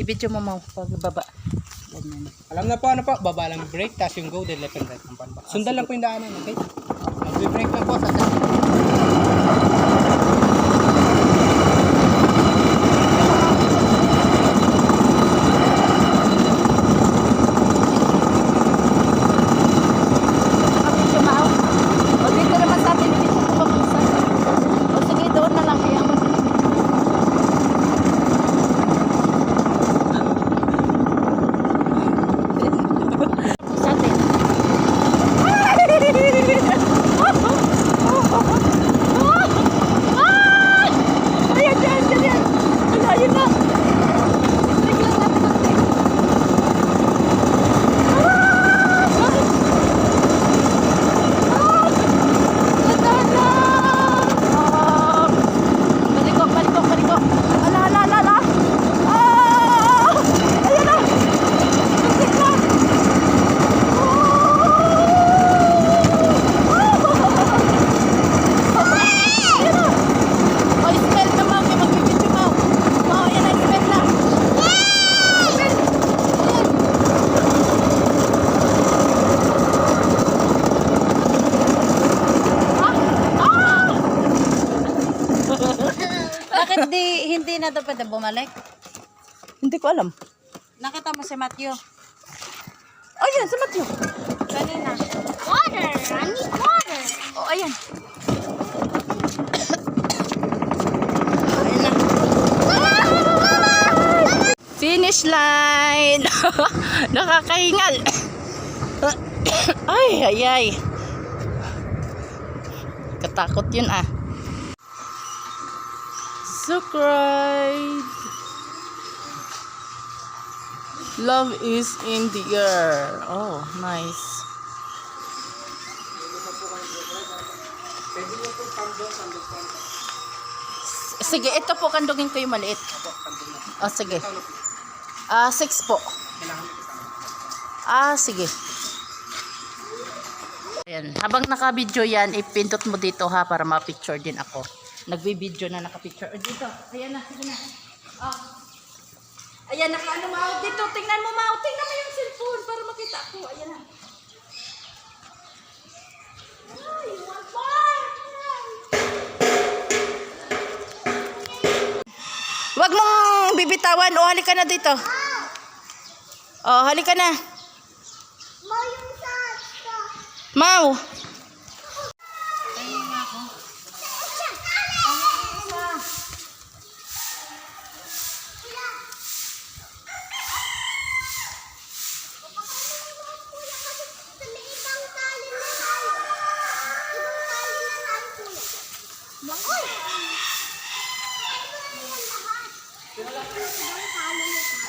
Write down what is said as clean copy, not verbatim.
I-video mo mo pagbaba. Ganyan. Alam na po, ano po, baba lang brake, tapos yung go, then left and right. Sundan lang po yung daanan, okay? Mag-brake lang po, Hindi na daw pwede bumalik? Hindi ko alam. Nakita mo si Matthew? Ayan, si Matthew. Kanina. Water! I need water! Oh, ayan. Finish line! Nakakahingal. Ay, ay, ay. Katakot yun ah. Subscribe. Love is in the air. Oh, nice. Sige, ito po kandungin ko yung maliit. Oh, sige. 6 po. Sige. Ayan. Habang naka-video yan, ipindot mo dito ha para ma-picture din ako. Nagbi-video na naka-picture. Dito. Ayan na. Sige na. Ayan, naka-ano Mau. Dito, tingnan mo Mau. Tingnan mo yung cellphone para makita ko. Ayan na. Ay, wag mong bibitawan. O, halika na dito. O, halika na. Mau. Ibang tali na tayo.